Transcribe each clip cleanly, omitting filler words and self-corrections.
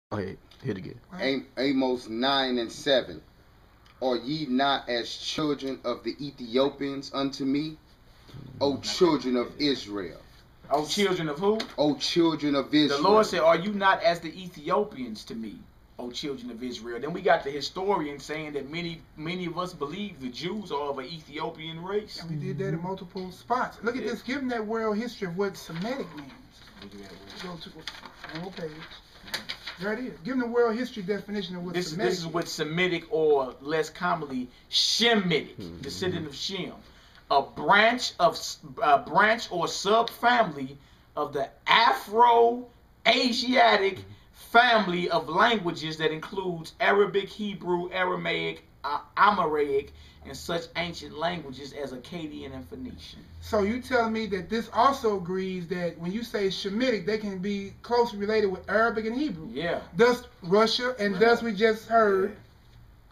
Go ahead. Hit again. Amos 9 and 7. Are ye not as children of the Ethiopians unto me, O children of Israel? O children of who? O children of Israel. The Lord said, are you not as the Ethiopians to me, O children of Israel? Then we got the historian saying that many of us believe the Jews are of an Ethiopian race. And we did that in multiple spots. Look at this. Give them that world history of what Semitic means. Go to one more page. There it is. Give them the world history definition of what Semitic This is what Semitic, or less commonly Shemitic, descendant of Shem, a branch or subfamily of the Afro-Asiatic family of languages that includes Arabic, Hebrew, Aramaic, Amharic, and such ancient languages as Akkadian and Phoenician. So you telling me that this also agrees that when you say Shemitic, they can be closely related with Arabic and Hebrew. Yeah. Thus Russia, and thus we just heard,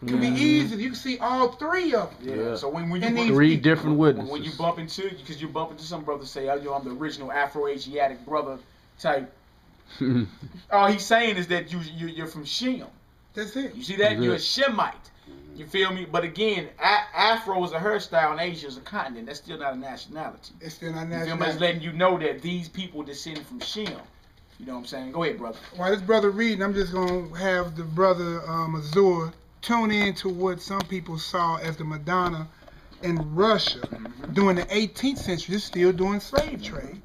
can be easy. You can see all three of them. Yeah. So when you three different witnesses. When you bump into, because you bump into some brothers say, oh, I'm the original Afro-Asiatic brother type. All he's saying is that you're from Shem. That's it. You see that? You're a Shemite. You feel me? But again, Afro is a hairstyle and Asia is a continent. That's still not a nationality. It's still not a You feel me? nationality. It's letting you know that these people descend from Shem. You know what I'm saying? Go ahead, brother. While this brother reading, I'm just going to have the brother Azur tune in to what some people saw as the Madonna in Russia during the 18th century. It's still doing slave trade.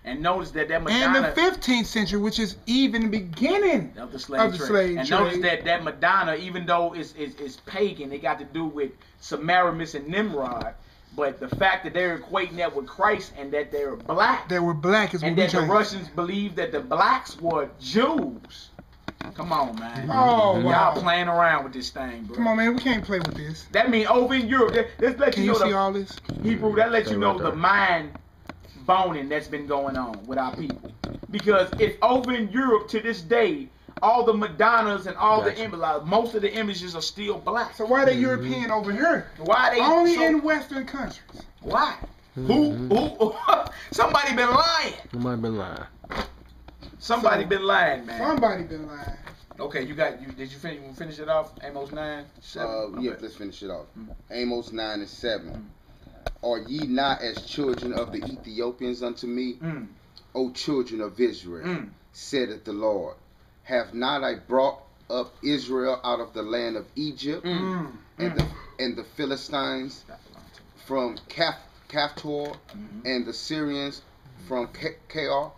And notice that Madonna... And the 15th century, which is even the beginning of the slave trade. And notice that Madonna, even though it's pagan, it got to do with Semiramis and Nimrod. But the fact that they're equating that with Christ and that they're black. They were black is what and that the Russians believe that the blacks were Jews. Come on, man. Oh, wow. Y'all playing around with this thing, bro. Come on, man. We can't play with this. That means over in Europe, let's let Can you know see all this? Hebrew, that lets you know the mind boning that's been going on with our people. Because if over in Europe to this day, all the Madonnas and all the images, most of the images are still black. So why are they European over here? Why they only in Western countries? Why? Who? Somebody been lying. Somebody been lying. Somebody been lying, man. Somebody been lying. Okay, did you finish it off? Amos 9, 7? Yeah, let's finish it off. Amos 9 and 7. Are ye not as children of the Ethiopians unto me, O children of Israel, saith the Lord? Have not I brought up Israel out of the land of Egypt, and the Philistines from Caphtor, and the Syrians from Kar?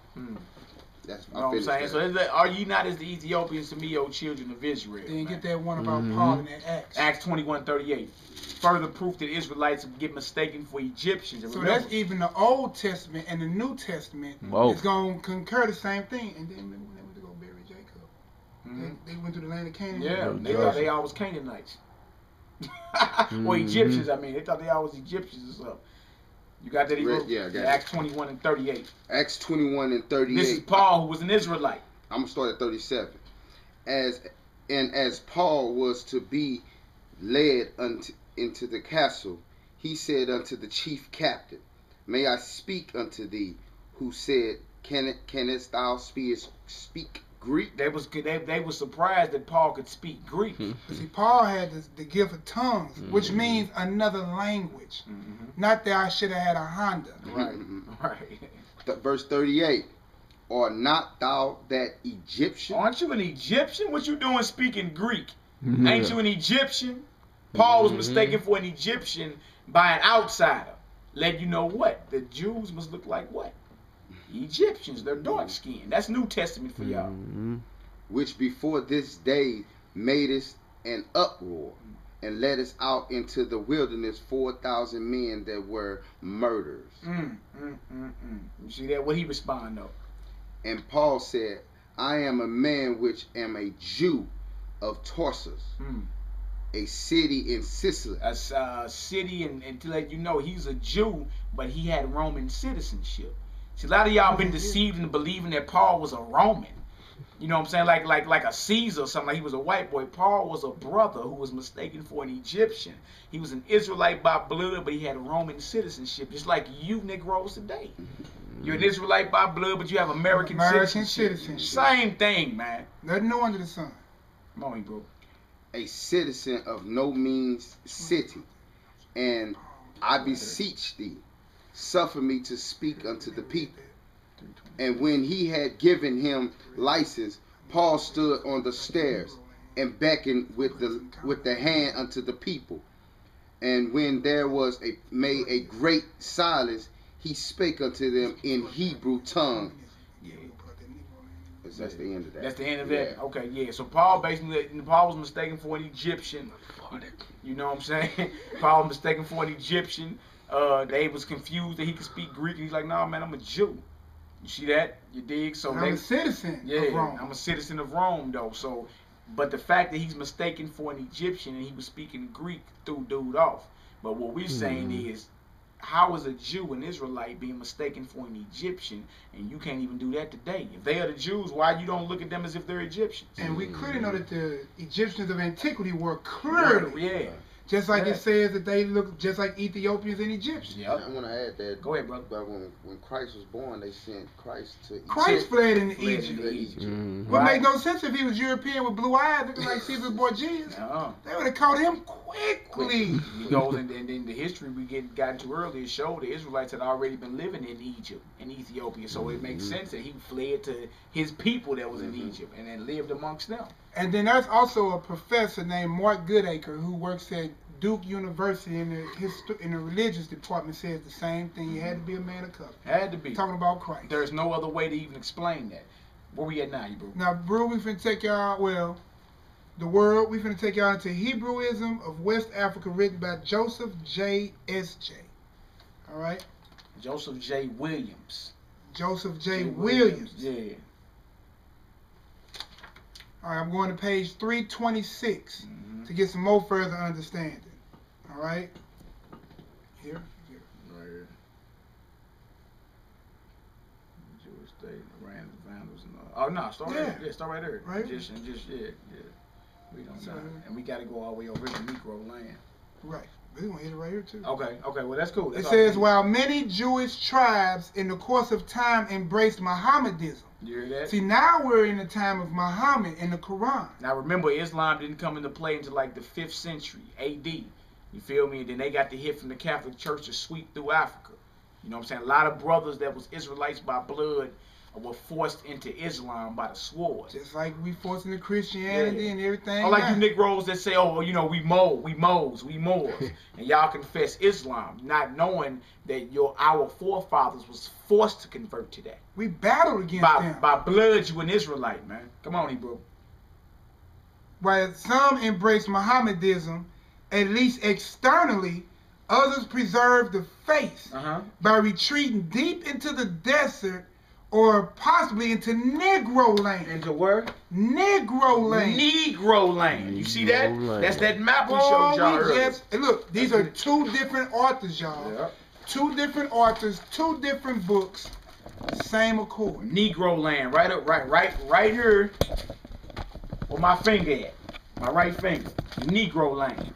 That's what I'm saying. So are ye not as the Ethiopians to me, O children of Israel? Then get that one about Paul in that Acts. Acts 21:38. Further proof that Israelites get mistaken for Egyptians. So that's even the Old Testament and the New Testament is going to concur the same thing. And then when they went to go bury Jacob, they went to the land of Canaan. Yeah, they thought they all was Canaanites. Or Egyptians, I mean. They thought they all was Egyptians or something. You got that? Yeah, I got Acts 21 and 38. Acts 21 and 38. This is Paul, who was an Israelite. I'm going to start at 37. As Paul was to be led into the castle, he said unto the chief captain, May I speak unto thee? Who said, Canst thou speak Greek? They were surprised that Paul could speak Greek. See, Paul had the gift of tongues, which means another language. Not that I should have had a Honda. Right. Right. Verse 38. Are not thou that Egyptian? Aren't you an Egyptian? What you doing speaking Greek? Ain't you an Egyptian? Paul was mistaken for an Egyptian by an outsider. Let you know what? The Jews must look like what? Egyptians. They're dark skinned. That's New Testament for y'all. Which before this day madest an uproar and led us out into the wilderness 4,000 men that were murderers. You see that? What he respond though? And Paul said, I am a man which am a Jew of Tarsus, a city in Sicily. A city, and to let you know, he's a Jew, but he had Roman citizenship. See, a lot of y'all been deceived into believing that Paul was a Roman. You know what I'm saying? Like a Caesar or something. Like he was a white boy. Paul was a brother who was mistaken for an Egyptian. He was an Israelite by blood, but he had Roman citizenship, just like you Negroes today. You're an Israelite by blood, but you have American citizenship. Same thing, man. Nothing new under the sun. Come on, bro. A citizen of no means city, and I beseech thee, suffer me to speak unto the people. And when he had given him license, Paul stood on the stairs and beckoned with the hand unto the people. And when there was made a great silence, he spake unto them in Hebrew tongue. That's the end of that. That's the end of that. Okay, yeah. So Paul was mistaken for an Egyptian. You know what I'm saying? Paul was mistaken for an Egyptian. They was confused that he could speak Greek. And he's like, nah, man, I'm a Jew. You see that? You dig? So I'm a citizen of Rome. I'm a citizen of Rome, though. So, but the fact that he's mistaken for an Egyptian and he was speaking Greek threw dude off. But what we're saying is, how is a Jew, an Israelite, being mistaken for an Egyptian, and you can't even do that today? If they are the Jews, why you don't look at them as if they're Egyptians? And we clearly know that the Egyptians of antiquity were clearly, just like it says that they look just like Ethiopians and Egyptians. Yeah, I want to add that. Go ahead, brother. But when Christ was born, they sent Christ to Egypt. Christ fled into Egypt. Mm-hmm. Would make no sense if he was European with blue eyes, looking like Caesar Borgias. They would have caught him quickly. He goes, and then the history we got into earlier showed the Israelites had already been living in Egypt and Ethiopia, so it makes sense that he fled to his people that was in Egypt and then lived amongst them. And then there's also a professor named Mark Goodacre who works at Duke University in the religious department, says the same thing. He had to be a man of color. Had to be. Talking about Christ. There's no other way to even explain that. Where we at now, you bro? Now, bro, we finna take y'all, we finna take y'all into Hebrewism of West Africa, written by Joseph J. S.J. All right? Joseph J. Williams. Joseph J. Williams. Yeah. All right, I'm going to page 326 to get some more further understanding. All right? Here. Right here. Jewish state, Rand, Vandals, and oh no, start right there. Yeah, start right there. Right. Just we don't know. And we got to go all the way over to Negro land. Right. We're going to hit it right here too. Okay, well that's cool. It says, while many Jewish tribes in the course of time embraced Mohammedanism. You hear that? See, now we're in the time of Muhammad in the Quran. Now remember, Islam didn't come into play until like the 5th century AD. You feel me? And then they got the hit from the Catholic Church to sweep through Africa. You know what I'm saying? A lot of brothers that was Israelites by blood were forced into Islam by the sword. Just like we forced into Christianity and everything. Or like you Negroes that say, oh, you know, we Moors. And y'all confess Islam, not knowing that our forefathers was forced to convert to that. We battled against them. By blood, you an Israelite, man. Come on, Hebrew. While some embraced Mohammedanism, at least externally, others preserved the faith by retreating deep into the desert or possibly into Negro land. Into where? Negro land. Negro land. You see that? That's that map we showed y'all earlier. And look, these are two different authors, y'all. Yeah. Two different authors, two different books, same accord. Negro land, right here. Where my finger at? My right finger. Negro land.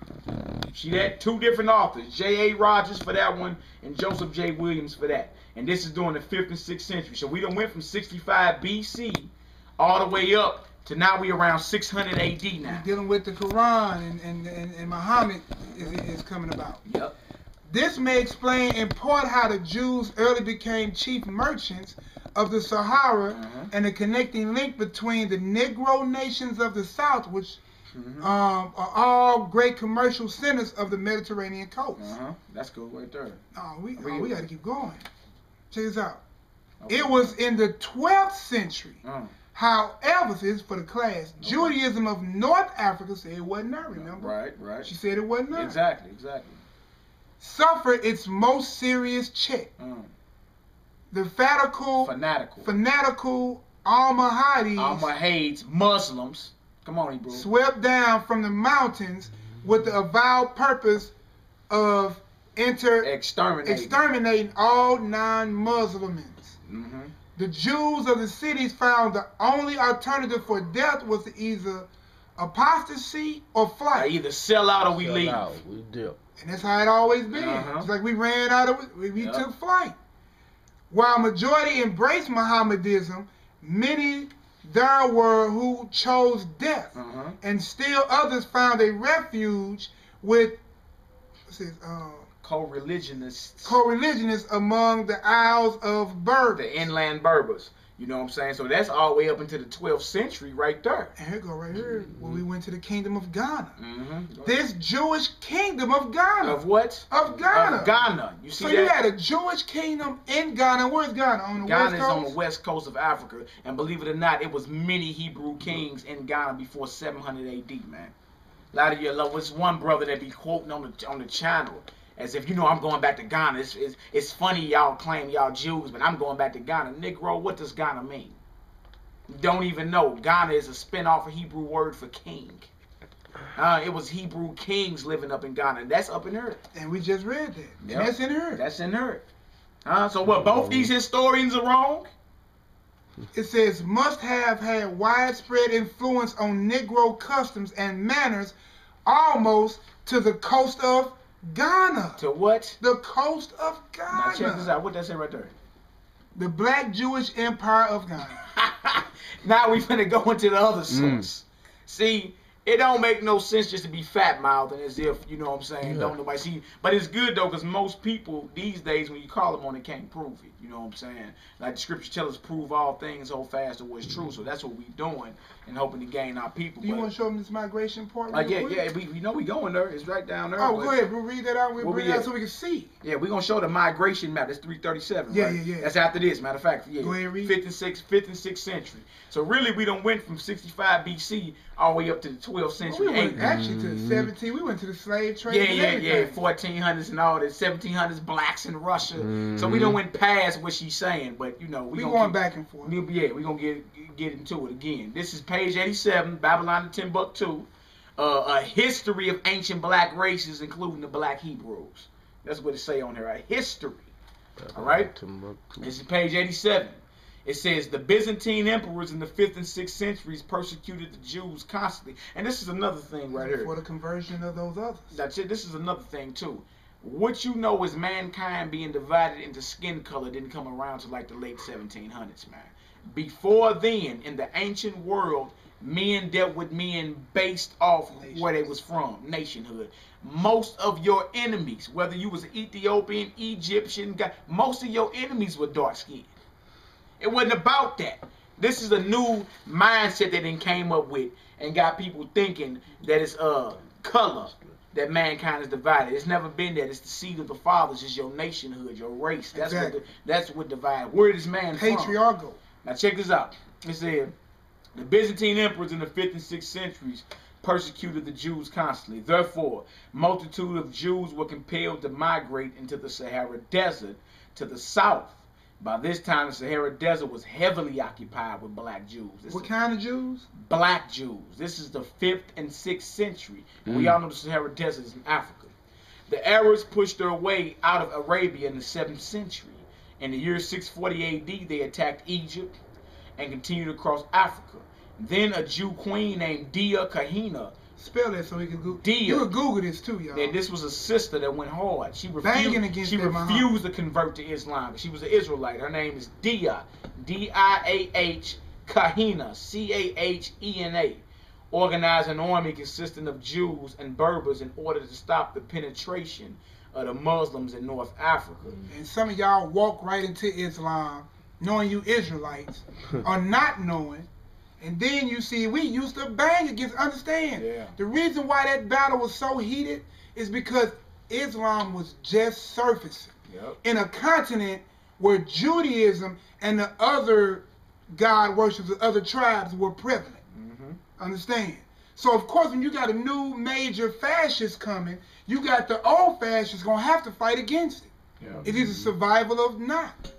See that? Two different authors. J.A. Rogers for that one and Joseph J. Williams for that. And this is during the 5th and 6th century. So we done went from 65 B.C. all the way up to now we around 600 A.D. now. We're dealing with the Quran and Muhammad is coming about. Yep. This may explain in part how the Jews early became chief merchants of the Sahara and the connecting link between the Negro nations of the South, which are all great commercial centers of the Mediterranean coast. That's cool right there. We got to keep going. Check this out. Okay. It was in the 12th century. However, this is for the class. Judaism of North Africa said it wasn't there, remember? Right. She said it wasn't there. Exactly. Suffered its most serious check. The fanatical Almohades, Muslims. Come on, bro. Swept down from the mountains with the avowed purpose of exterminating all non-Muslims. The Jews of the cities found the only alternative for death was to either apostasy or flight. Either sell out or we leave. We dip. And that's how it always been. It's like we ran out of it, we took flight. While majority embraced Mohammedanism, many there were who chose death, and still others found a refuge with co-religionists among the Isles of Berbers. The inland Berbers. You know what I'm saying? So that's all the way up into the 12th century right there. And here go right here, when we went to the kingdom of Ghana. This Jewish kingdom of Ghana. Of what? Of Ghana. Of Ghana. You see so that? You had a Jewish kingdom in Ghana. Where's Ghana? On the Ghana west is coast? on the west coast of Africa. And believe it or not, it was many Hebrew kings in Ghana before 700 AD, man. A lot of you love. There's one brother that be quoting on the channel. As if, you know, I'm going back to Ghana. It's funny y'all claim y'all Jews, but I'm going back to Ghana. Negro, what does Ghana mean? You don't even know. Ghana is a spin-off of Hebrew word for king. It was Hebrew kings living up in Ghana. And that's up in earth. And we just read that. Yep. And that's in earth. That's in earth. So what, both these historians are wrong? It says, must have had widespread influence on Negro customs and manners almost to the coast of Ghana. To what? The coast of Ghana. Now check this out. What that say right there? The Black Jewish Empire of Ghana. Now we finna go into the other source. See, it don't make no sense just to be fat-mouthing as if, you know what I'm saying, don't nobody see. But it's good, though, because most people these days, when you call them on it, can't prove it. You know what I'm saying? Like the scripture tells us, prove all things, hold fast to what's true. So that's what we doing and hoping to gain our people. Do you want to show them this migration part? Yeah, we know we going there. It's right down there. Oh, go ahead. We'll read that out. We'll bring it out so we can see. Yeah, we're going to show the migration map. That's 337, right? Yeah. That's after this, matter of fact. Yeah, go ahead, read. 5th and 6th century. So really, we done went from 65 BC all the way up to the 12th century. Well, we went actually to the 17. We went to the slave trade. Yeah. 1400s and all that. 1700s, blacks in Russia. So we done went past what she's saying, but you know we going back and forth. Yeah, we gonna get into it again. This is page 87, Babylon to Timbuktu, a history of ancient black races, including the black Hebrews. That's what it say on here. A history. All right. This is page 87. It says the Byzantine emperors in the 5th and 6th centuries persecuted the Jews constantly. And this is another thing right here. For the conversion of those others. That's it. This is another thing too. What you know is mankind being divided into skin color didn't come around to like the late 1700s, man. Before then, in the ancient world, men dealt with men based off where they was from, nationhood. Most of your enemies, whether you was Ethiopian, Egyptian, most of your enemies were dark skinned. It wasn't about that. This is a new mindset that they came up with and got people thinking that it's color that mankind is divided. It's never been that. It's the seed of the fathers. It's your nationhood, your race. That's what divided. Where is man patriarchal. From? Now check this out. It said the Byzantine emperors in the 5th and 6th centuries persecuted the Jews constantly. Therefore, multitude of Jews were compelled to migrate into the Sahara Desert to the south. By this time, the Sahara Desert was heavily occupied with black Jews. What kind of Jews? Black Jews. This is the 5th and 6th century. We all know the Sahara Desert is in Africa. The Arabs pushed their way out of Arabia in the 7th century. In the year 640 AD, they attacked Egypt and continued across Africa. Then a Jew queen named Dia Kahina. Spell that so we can Google. Dia. You can Google this too, y'all. And this was a sister that went hard. She refused to convert to Islam. She was an Israelite. Her name is Dia. D-I-A-H Kahina. C-A-H-E-N-A. Organized an army consisting of Jews and Berbers in order to stop the penetration of the Muslims in North Africa. And some of y'all walk right into Islam knowing you Israelites or not knowing. And then you see, we used to bang against, understand. The reason why that battle was so heated is because Islam was just surfacing in a continent where Judaism and the other God worships of other tribes were prevalent. Understand? So, of course, when you got a new major fascist coming, you got the old fascists going to have to fight against it. It is a survival of not.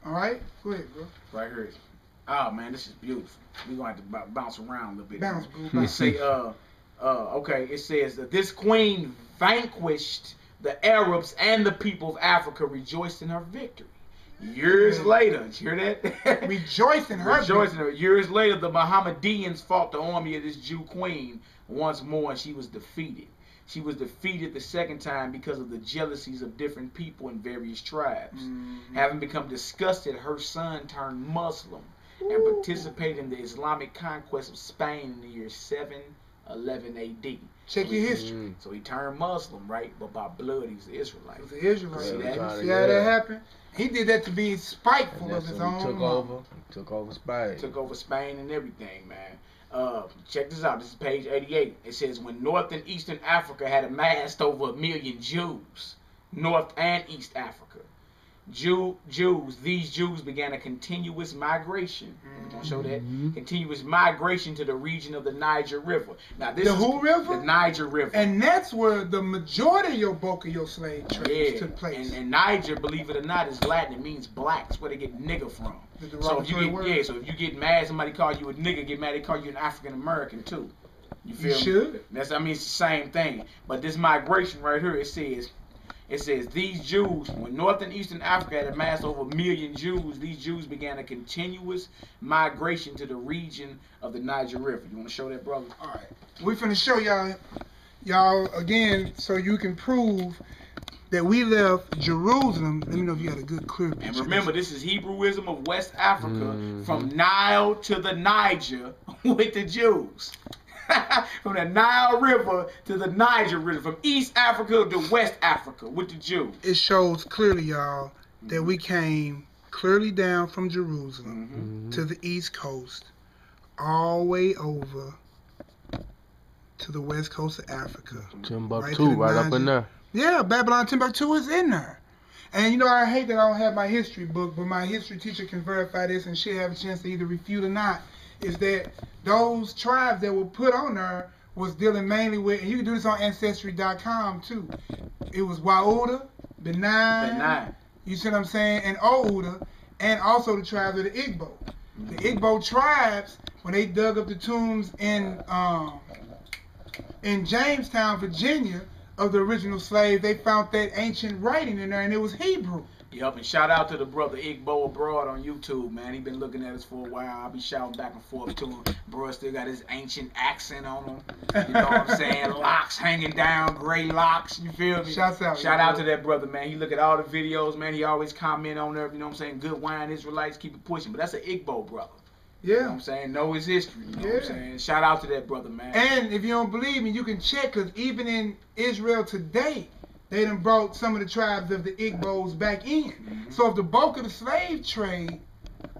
All right? Go ahead, bro. Right here. Oh man, this is beautiful. We're gonna have to bounce around a little bit. Bounce, bro. It say, okay. It says that this queen vanquished the Arabs and the people of Africa, rejoiced in her victory. Years later, did you hear that? Rejoiced in her victory. Years later, the Mohammedans fought the army of this Jew queen once more, and she was defeated. she was defeated the second time because of the jealousies of different people in various tribes. Having become disgusted, her son turned Muslim and participated in the Islamic conquest of Spain in the year 711 AD. Check your history. So he turned Muslim, right? But by blood, he's an Israelite. He was an Israelite. See that? See how that happened? He did that to be spiteful And of that's his when own he took mama. over. Took over Spain. Took over Spain and everything, man. Check this out. This is page 88. It says, when North and Eastern Africa had amassed over 1 million Jews, North and East Africa, these Jews began a continuous migration. I'm going to show that. Continuous migration to the region of the Niger River. Now, this The is who river? the Niger River. And that's where the majority of your bulk of your slave trades took place. And Niger, believe it or not, is Latin. It means black. That's where they get nigger from. So if you get mad, somebody call you a nigger, get mad, they call you an African American too. You feel me? Should. I mean, it's the same thing. But this migration right here, it says these Jews, when North and Eastern Africa had amassed over 1 million Jews, these Jews began a continuous migration to the region of the Niger River. You want to show that, brother? All right. We're finna show y'all again, so you can prove that we left Jerusalem. Let me know if you got a good clear picture. And remember, this is Hebrewism of West Africa, from Nile to the Niger with the Jews. From the Nile River to the Niger River, from East Africa to West Africa with the Jews. It shows clearly, y'all, that we came clearly down from Jerusalem to the East Coast, all the way over to the West Coast of Africa. Timbuktu, right up in there. Yeah, Babylon Timbuktu is in there. And you know, I hate that I don't have my history book, but my history teacher can verify this and she'll have a chance to either refute or not, is that those tribes that were put on there was dealing mainly with, and you can do this on Ancestry.com too. It was Wauda, Benin, you see what I'm saying, and Ouda, and also the tribes of the Igbo. The Igbo tribes, when they dug up the tombs in Jamestown, Virginia, of the original slaves, they found that ancient writing in there, and it was Hebrew. Yup, and shout out to the brother Igbo Abroad on YouTube, man. He been looking at us for a while. I'll be shouting back and forth to him. Bro still got his ancient accent on him. You know what I'm saying? Locks hanging down, gray locks. You feel me? Shout out to that brother, man. He look at all the videos, man. He always comment on there. You know what I'm saying? Good wine, Israelites, keep it pushing. But that's an Igbo brother. Yeah. You know what I'm saying? Know his history. You know what I'm saying? Shout out to that brother, man. And if you don't believe me, you can check, because even in Israel today, they done brought some of the tribes of the Igbos back in. So if the bulk of the slave trade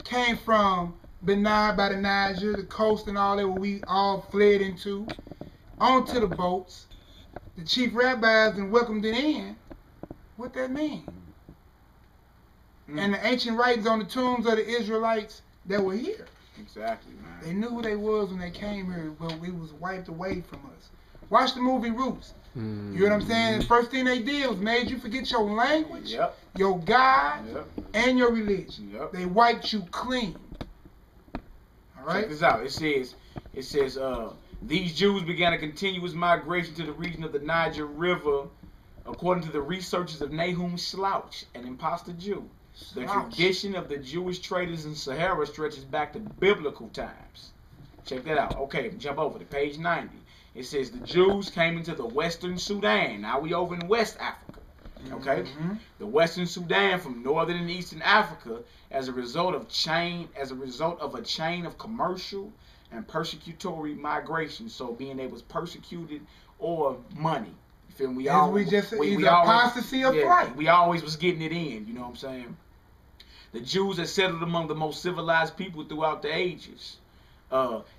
came from Benin by the Niger, the coast and all that, where we all fled into, onto the boats, the chief rabbis and welcomed it in, what that mean? And the ancient writings on the tombs of the Israelites that were here. Exactly, man. They knew who they was when they came here, but it was wiped away from us. Watch the movie Roots. You know what I'm saying? The first thing they did was made you forget your language, your God, and your religion. They wiped you clean. All right? Check this out. It says, these Jews began a continuous migration to the region of the Niger River, according to the researches of Nahum Slouch, an impostor Jew. The tradition of the Jewish traders in Sahara stretches back to biblical times. Check that out. Okay, jump over to page 90. It says the Jews came into the Western Sudan. Now we over in West Africa. Okay, the Western Sudan from Northern and Eastern Africa as a result of a chain of commercial and persecutory migration. So being they was persecuted or money. You feel me? We apostasy or flight. We always was getting it in. You know what I'm saying? The Jews had settled among the most civilized people throughout the ages.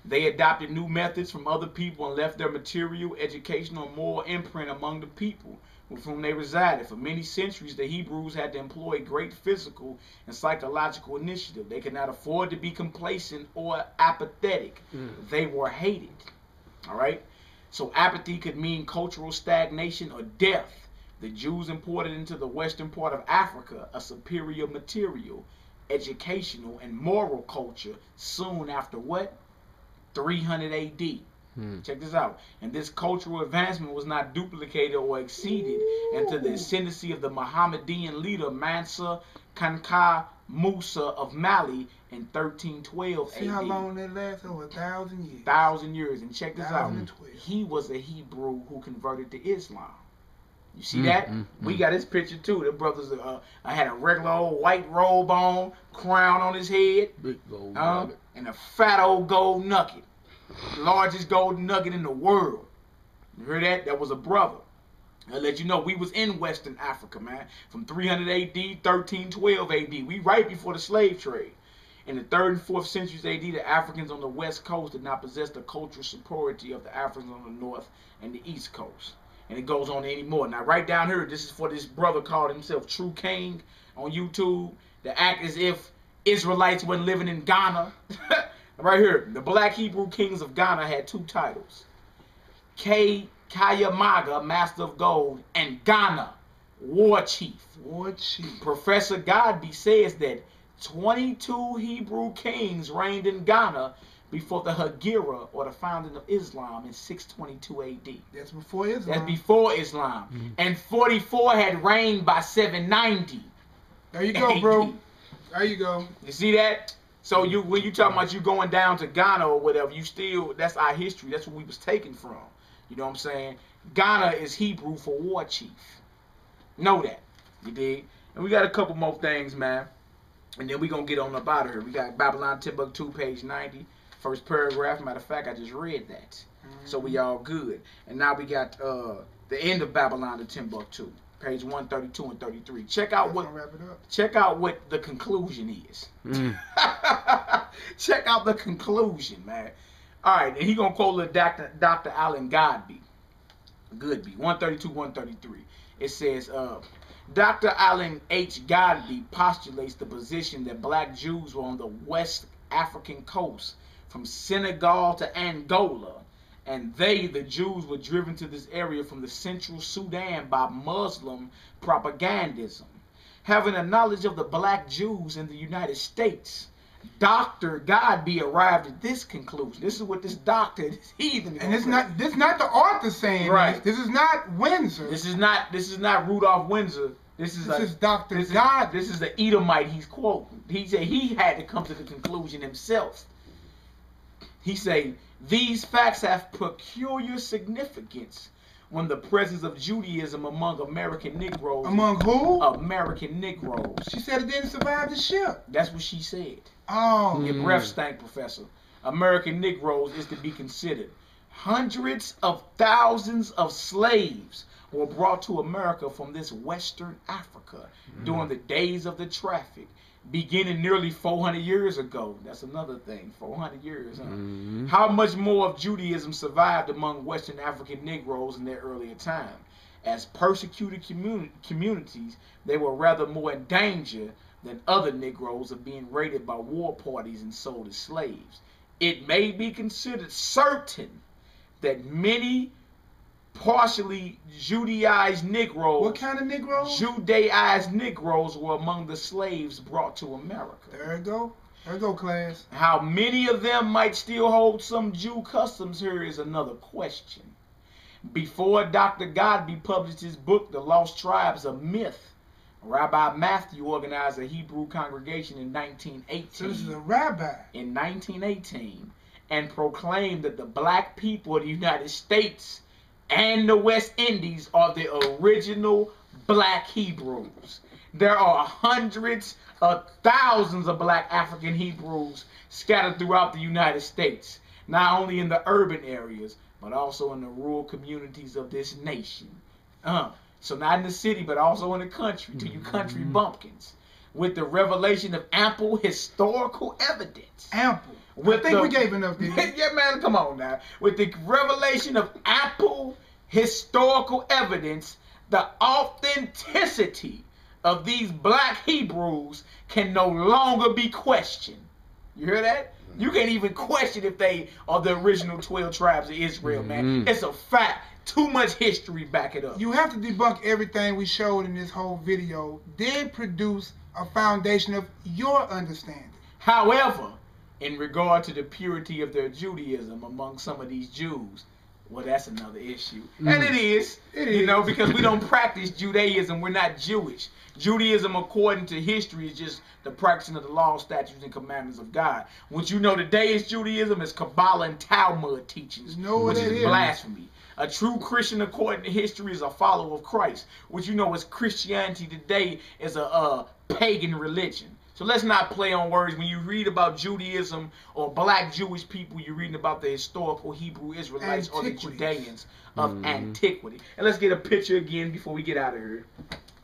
They adopted new methods from other people and left their material, educational, and moral imprint among the people with whom they resided. For many centuries, the Hebrews had to employ great physical and psychological initiative. They could not afford to be complacent or apathetic. They were hated. All right? So apathy could mean cultural stagnation or death. The Jews imported into the western part of Africa a superior material, educational, and moral culture soon after what? 300 AD. Check this out. And this cultural advancement was not duplicated or exceeded until the ascendancy of the Mohammedan leader Mansa Kanka Musa of Mali in 1312 See AD. how long that lasts? Over 1,000 years. 1,000 years. And check this out. 1,012. He was a Hebrew who converted to Islam. You see that? We got his picture too. The brothers had a regular old white robe on, crown on his head, Big gold nugget. and a fat old gold nugget. Largest gold nugget in the world. You heard that? That was a brother. I'll let you know we was in Western Africa, man. From 300 AD, 1312 AD. We right before the slave trade. In the 3rd and 4th centuries AD, the Africans on the west coast did not possess the cultural superiority of the Africans on the north and the east coast. And it goes on anymore. Now, right down here, this is for this brother called himself True King on YouTube. To act as if Israelites weren't living in Ghana. Right here, the black Hebrew kings of Ghana had 2 titles. Kayamaga, Master of Gold, and Ghana, War Chief. War Chief. Professor Godby says that 22 Hebrew kings reigned in Ghana before the Hegira, or the founding of Islam, in 622 AD. That's before Islam. That's before Islam. And 44 had reigned by 790. There you go, bro. There you go. You see that? So when you talking about you going down to Ghana or whatever, you still, that's our history. That's what we was taken from. You know what I'm saying? Ghana is Hebrew for war chief. Know that. You dig? And we got a couple more things, man. And then we going to get on up out of here. We got Babylon Timbuktu, page 90. First paragraph. Matter of fact, I just read that. So we all good. And now we got the end of Babylon to Timbuktu, page 132 and 33. Check out what the conclusion is. Check out the conclusion, man. All right, and he gonna quote Dr. Allen Goodby, 132, 133. It says, Dr. Allen H. Goodby postulates the position that black Jews were on the West African coast from Senegal to Angola, and they, the Jews, were driven to this area from the central Sudan by Muslim propagandism. Having a knowledge of the black Jews in the United States, Dr. Goodby arrived at this conclusion. This is what this doctor, this heathen, and this is not the author saying right. This is not Windsor. This is not Rudolph Windsor. This is Dr. Goodby. This is the Edomite he's quoting. He said he had to come to the conclusion himself. He say these facts have peculiar significance when the presence of Judaism among American Negroes. Among who? American Negroes. She said it didn't survive the ship. That's what she said. Oh. Your breath stank, Professor. American Negroes is to be considered. Hundreds of thousands of slaves were brought to America from this Western Africa during the days of the traffic, beginning nearly 400 years ago. That's another thing, 400 years. Huh? How much more of Judaism survived among Western African Negroes in their earlier time? As persecuted communities, they were rather more in danger than other Negroes of being raided by war parties and sold as slaves. It may be considered certain that many partially Judaized Negroes. What kind of Negroes? Judaized Negroes were among the slaves brought to America. There you go. There you go, class. How many of them might still hold some Jew customs here is another question. Before Dr. Goodby published his book, The Lost Tribes of Myth, Rabbi Matthew organized a Hebrew congregation in 1918. So this is a rabbi. In 1918, and proclaimed that the black people of the United States and the West Indies are the original black Hebrews. There are hundreds of thousands of black African Hebrews scattered throughout the United States, not only in the urban areas, but also in the rural communities of this nation. So not in the city, but also in the country, to you country bumpkins, with the revelation of ample historical evidence. Ample. I think we gave enough, didn't we? Yeah, man, come on now. With the revelation of ample historical evidence, the authenticity of these black Hebrews can no longer be questioned. You hear that? You can't even question if they are the original 12 tribes of Israel, man. It's a fact. Too much history back it up. You have to debunk everything we showed in this whole video, then produce a foundation of your understanding. However, in regard to the purity of their Judaism among some of these Jews, Well, that's another issue. And it is, you know, because we don't practice Judaism. We're not Jewish. Judaism, according to history, is just the practicing of the law, statutes, and commandments of God. What you know today is Judaism is Kabbalah and Talmud teachings, which is blasphemy. A true Christian, according to history, is a follower of Christ. What you know is Christianity today is a pagan religion. So let's not play on words. When you read about Judaism or black Jewish people, you're reading about the historical Hebrew Israelites or the Judeans of antiquity. And let's get a picture again before we get out of here.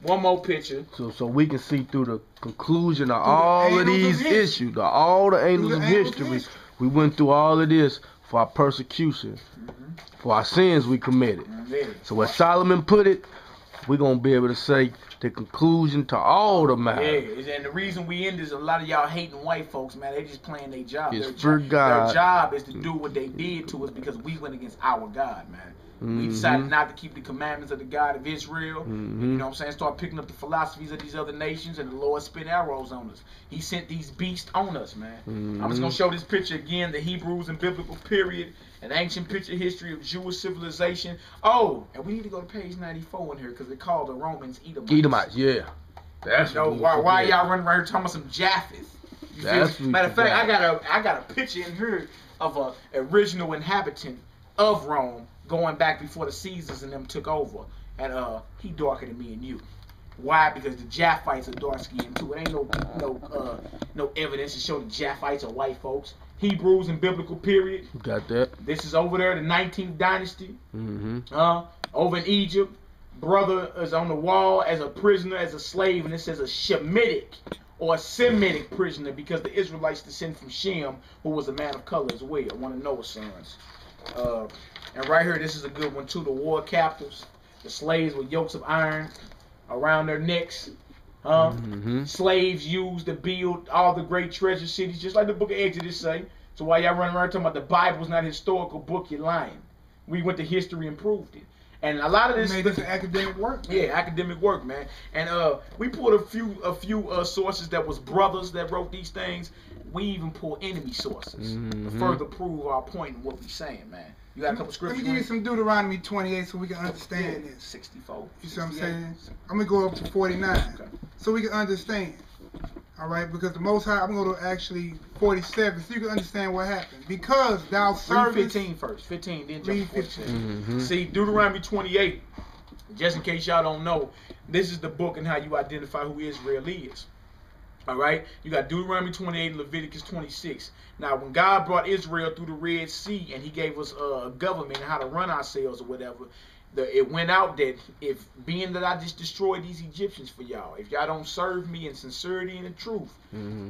One more picture. So we can see through the conclusion of all of these issues, all the angles of history. We went through all of this for our persecution, for our sins we committed. So as Solomon put it, we're going to be able to say the conclusion to all the matters. Yeah, and the reason we end is a lot of y'all hating white folks, man. They just playing their job. It's for God. Their job is to do what they did to us because we went against our God, man. We decided not to keep the commandments of the God of Israel. You know what I'm saying? Start picking up the philosophies of these other nations, and the Lord spit arrows on us. He sent these beasts on us, man. I'm just going to show this picture again, the Hebrews and biblical period, an ancient picture history of Jewish civilization. Oh, and we need to go to page 94 in here because they call the Romans Edomites. Edomites, yeah. That's why y'all running around here talking about some Japheth? Matter of fact, I got a picture in here of a original inhabitant of Rome going back before the Caesars and them took over. And he darker than me and you. Why? Because the Japhites are dark skinned too. It ain't no evidence to show the Japhites are white folks. Hebrews and biblical period. Got that. This is over there, the 19th dynasty. Over in Egypt. Brother is on the wall as a prisoner, as a slave, and it says a Shemitic or a Semitic prisoner because the Israelites descend from Shem, who was a man of color as well, one of Noah's sons. And right here, this is a good one too. The war captives, the slaves with yokes of iron around their necks. Slaves used to build all the great treasure cities, just like the book of Exodus say. So while y'all running around talking about the Bible's not a historical book, you're lying. We went to history and proved it. And a lot of this made this an academic work. Yeah, academic work, man. And we pulled a few sources that was brothers that wrote these things. We even pull enemy sources to further prove our point in what we're saying, man. You got a couple scriptures? Let me give you some Deuteronomy 28 so we can understand this. 64. You see what I'm saying? I'm going to go up to 49 so we can understand. All right? Because the Most High, I'm going to actually 47 so you can understand what happened. Because thou servest... Read 15 first. 15, then jump to 47. See, Deuteronomy 28, just in case y'all don't know, this is the book and how you identify who Israel is. All right, you got Deuteronomy 28 and Leviticus 26. Now, when God brought Israel through the Red Sea and he gave us a government and how to run ourselves or whatever, it went out that if being that I just destroyed these Egyptians for y'all, if y'all don't serve me in sincerity and in truth,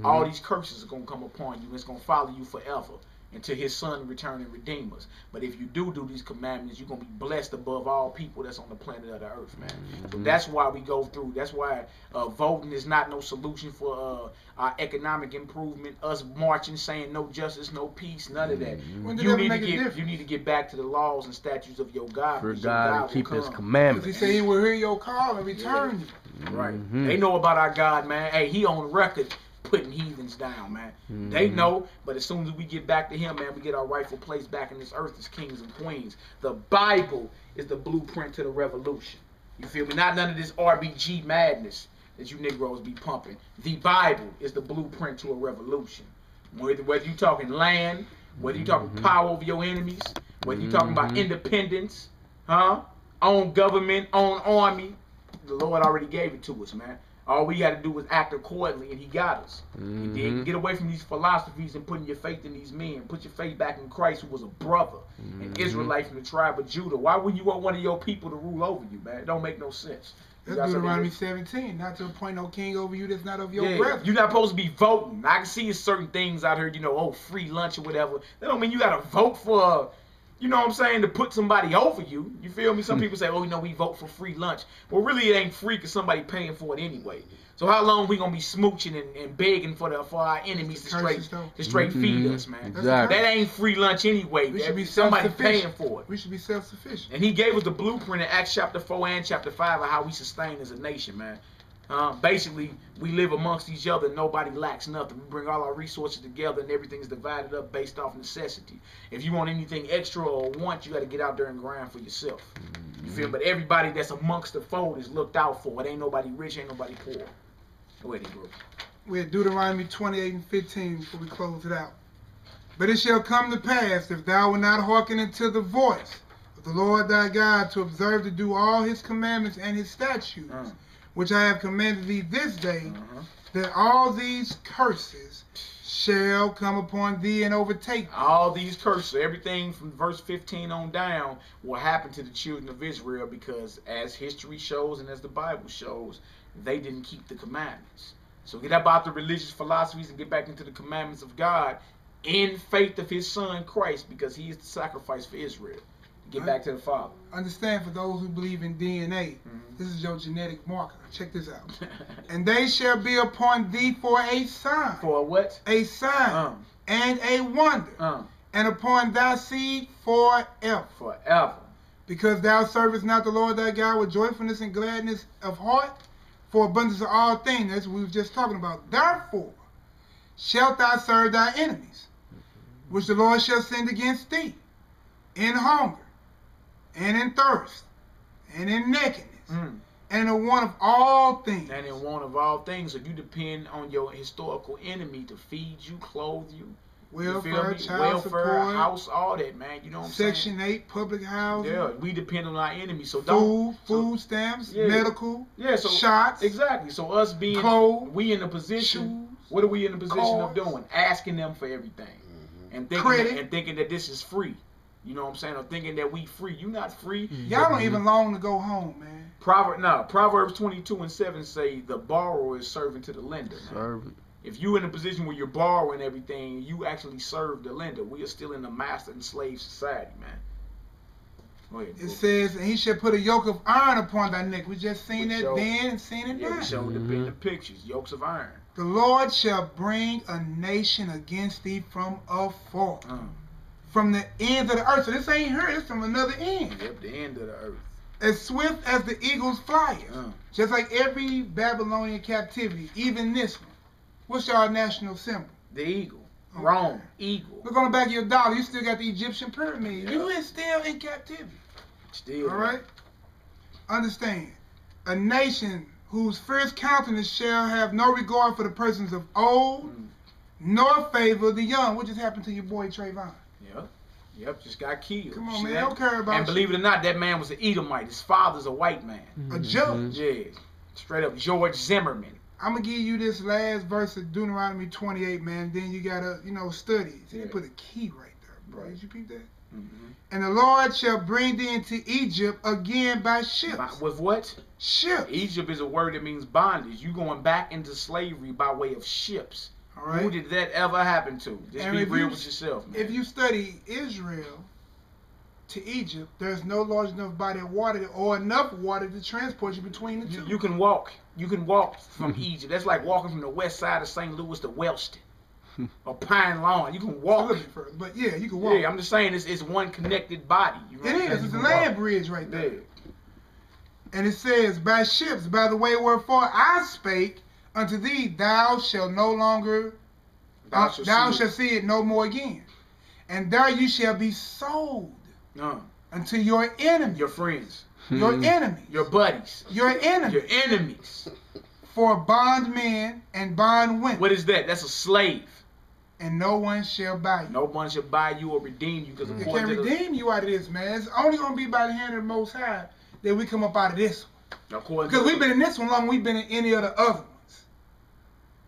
all these curses are going to come upon you. It's going to follow you forever until his son return and redeem us. But if you do these commandments, you're going to be blessed above all people that's on the planet of the earth, man. So that's why we go through. That's why voting is not no solution for our economic improvement. Us marching, saying no justice, no peace, none of that. You need to get back to the laws and statutes of your God. For God to keep his commandments. He said he will hear your call and return you. Right. They know about our God, man. Hey, he on record putting heathens down, man. They know, but as soon as we get back to him, man, we get our rightful place back in this earth as kings and queens. The Bible is the blueprint to the revolution. You feel me? Not none of this RBG madness that you Negroes be pumping. The Bible is the blueprint to a revolution. Whether you talking land, whether you talking power over your enemies, whether you talking about independence, own government, own army, the Lord already gave it to us, man. All we got to do is act accordingly, and he got us. Get away from these philosophies and putting your faith in these men. Put your faith back in Christ, who was a brother, an Israelite from the tribe of Judah. Why would you want one of your people to rule over you, man? It don't make no sense. That's Deuteronomy 17, not to appoint no king over you that's not of your brethren. You're not supposed to be voting. I can see certain things out here, you know, free lunch or whatever. That don't mean you got to vote for... You know what I'm saying? To put somebody over you. You feel me? Some people say, oh, you know, we vote for free lunch. Well, really, it ain't free because somebody paying for it anyway. So how long we going to be smooching and begging for our enemies to straight feed us, man? Exactly. That ain't free lunch anyway. We should be somebody paying for it. We should be self-sufficient. And he gave us the blueprint in Acts chapter 4 and chapter 5 of how we sustain as a nation, man. Basically, we live amongst each other. Nobody lacks nothing. We bring all our resources together, and everything's divided up based off necessity. If you want anything extra or want, you got to get out there and grind for yourself. You feel? But everybody that's amongst the fold is looked out for. It ain't nobody rich, ain't nobody poor. Go ahead, bro. We're at Deuteronomy 28 and 15 before we close it out. But it shall come to pass, if thou wilt not hearken unto the voice of the Lord thy God, to observe to do all his commandments and his statutes, which I have commanded thee this day, that all these curses shall come upon thee and overtake thee. All these curses, everything from verse 15 on down, will happen to the children of Israel because, as history shows and as the Bible shows, they didn't keep the commandments. So get up out the religious philosophies and get back into the commandments of God in faith of his son Christ, because he is the sacrifice for Israel. Get back to the Father. Understand, for those who believe in DNA, this is your genetic marker. Check this out. And they shall be upon thee for a sign. For a what? A sign and a wonder. And upon thy seed forever. Forever. Because thou servest not the Lord thy God with joyfulness and gladness of heart, for abundance of all things. That's what we were just talking about. Therefore shalt thou serve thy enemies, which the Lord shall send against thee, in hunger, and in thirst, and in nakedness, and in want of all things. And in want of all things. So you depend on your historical enemy to feed you, clothe you, welfare, child support, house, all that, man. You know what I'm saying? Section 8, public housing. Yeah, we depend on our enemy. So don't food stamps, medical, so shots. Exactly. So us being clothes, we in a position. shoes, what are we in the position cars, of doing? Asking them for everything, and thinking that this is free. You know what I'm saying? Or thinking that we free. You not free. Y'all don't even long to go home, man. Proverbs 22 and 7 say the borrower is servant to the lender. Servant. If you in a position where you're borrowing everything, you actually serve the lender. We are still in a master and slave society, man. Go ahead, it says, and he shall put a yoke of iron upon thy neck. We just seen it then and seen it now. We showed in the pictures, yokes of iron. The Lord shall bring a nation against thee from afar. From the end of the earth. So this ain't here, it's from another end. Yep, the end of the earth. As swift as the eagle's flight. Just like every Babylonian captivity, even this one. What's your national symbol? The eagle. Okay. Rome, eagle. Look on the back of your dollar, you still got the Egyptian pyramid. Yep. You is still in captivity. Still. Alright? Understand. A nation whose fierce countenance shall have no regard for the persons of old, nor favor the young. What just happened to your boy Trayvon? Yep, just got killed. Come on, man, I don't care about And believe it or not, that man was an Edomite. His father's a white man. A judge. Yeah, straight up George Zimmerman. I'm going to give you this last verse of Deuteronomy 28, man. Then you got to, study. So you put a key right there, bro. Did you peep that? And the Lord shall bring thee into Egypt again by ships. With what? Ships. Egypt is a word that means bondage. You going back into slavery by way of ships. All right. Who did that ever happen to? Just be real with yourself, man. If you study Israel to Egypt, there's no large enough body of water or enough water to transport you between the two. You can walk. You can walk from Egypt. That's like walking from the west side of St. Louis to Wellston or Pine Lawn. You can walk. But yeah, you can walk. Yeah, I'm just saying it's one connected body. It is. It's a land bridge right there. Yeah. And it says, by ships, by the way wherefore I spake unto thee, thou shalt no longer, thou shalt see it no more again. And there you shall be sold unto your enemies. Your friends. Your enemies. Your buddies. Your enemies. Your enemies. For bondmen and bondwomen. What is that? That's a slave. And no one shall buy you. No one shall buy you or redeem you. Because can't redeem you out of this, man. It's only going to be by the hand of the Most High that we come up out of this one. Because we've been in this one longer than we've been in any of the other ones.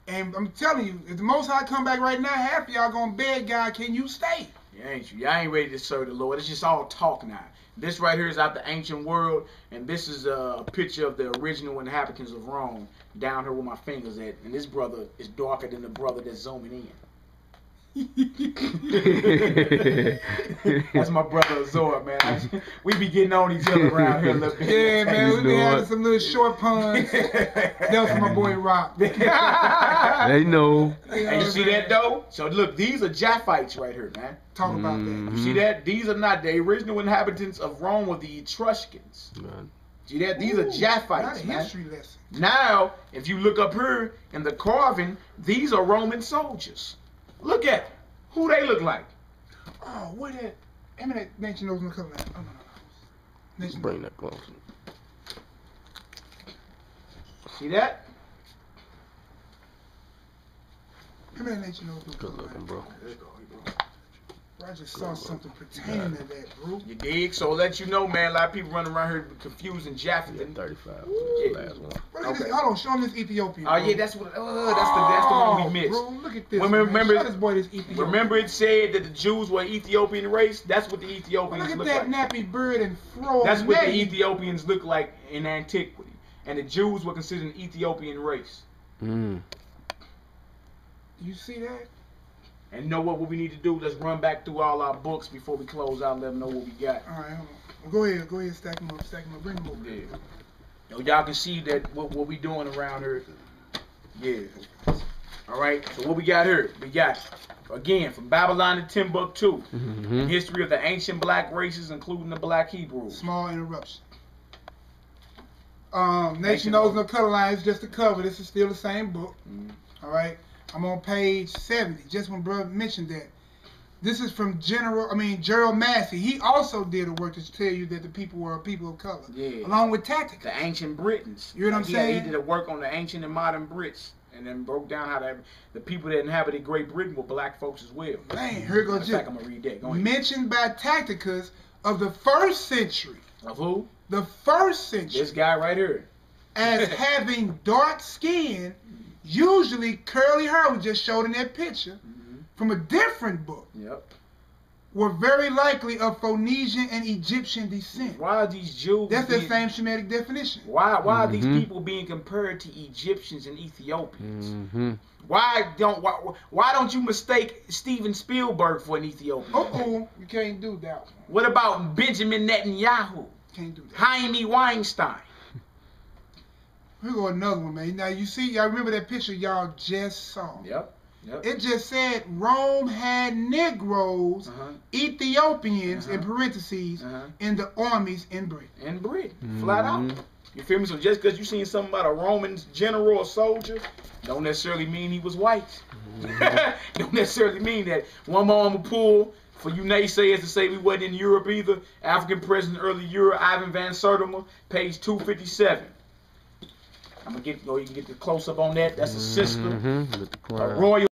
And I'm telling you, if the Most High come back right now, half of y'all going to beg God, can you stay? Yeah, ain't you? Y'all ain't ready to serve the Lord. It's just all talk now. This right here is out the ancient world, and this is a picture of the original inhabitants of Rome down here where my fingers at. And this brother is darker than the brother that's zooming in. That's my brother Azor, man. We be getting on each other around here a little bit. Yeah, man, we be having some little short puns. That was my boy Rock. They know. And you see that though? So look, these are Japhites right here, man. Talk about that. You see that? These are not the original inhabitants of Rome, were the Etruscans. See that? These are Japhites, man. History lesson. Now, if you look up here in the carving, these are Roman soldiers. Look at them. Who they look like. Oh, what that? Eminent nation knows no color. Oh, no. Nation Bring that closer. See that? Eminent nation knows no color. Good looking, bro. I just saw something pertaining to that, bro. You dig? So I'll let you know, man. A lot of people running around here confusing Japhet. Yeah, 35. Yeah. Last one. Look at this. Hold on, show him this Ethiopian. Oh, yeah, that's what. That's the one we missed. Bro, look at this. Remember, show this boy this Ethiopian. Remember it said that the Jews were Ethiopian race? That's what the Ethiopians Look at look that like. nappy bird and fro. That's what the Ethiopians look like in antiquity. And the Jews were considered an Ethiopian race. Mm. You see that? And know what we need to do? Let's run back through all our books before we close out and let them know what we got. All right, hold on. Go ahead, stack them up, bring them over. Yeah. So y'all can see that what we doing around here. Yeah. All right. So what we got here? We got, again, from Babylon to Timbuktu, history of the ancient black races, including the black Hebrews. Small interruption. Nation Knows No Color Line is just a cover. This is still the same book. All right. I'm on page 70, just when brother mentioned that. This is from Gerald Massey. He also did a work to tell you that the people were a people of color. Yeah. Along with Tactica. The ancient Britons. You know what I'm saying? He did a work on the ancient and modern Brits. And then broke down how the people that inhabited Great Britain were black folks as well. Man, here goes just. I'm going to read that. Go ahead. Mentioned by Tacticas of the 1st century. Of who? The 1st century. This guy right here. As having dark skin, usually curly hair, we just showed in that picture, from a different book. Yep. Were very likely of Phoenician and Egyptian descent. Why are these Jews? That's the same Shemitic definition. Why are these people being compared to Egyptians and Ethiopians? Why don't you mistake Steven Spielberg for an Ethiopian? You can't do that one. What about Benjamin Netanyahu? Can't do that. Jaime Weinstein. Here go another one, man. Now you see, y'all remember that picture y'all just saw. Yep. It just said Rome had Negroes, Ethiopians, in parentheses, in the armies in Britain. In Britain, flat out. You feel me? So just because you seen something about a Roman general or soldier, don't necessarily mean he was white. Don't necessarily mean that. One more on the pull for you naysayers to say we wasn't in Europe either. African president early Europe, Ivan van Sertima, page 257. I'm gonna you can get the close up on that. That's a sister, a royal.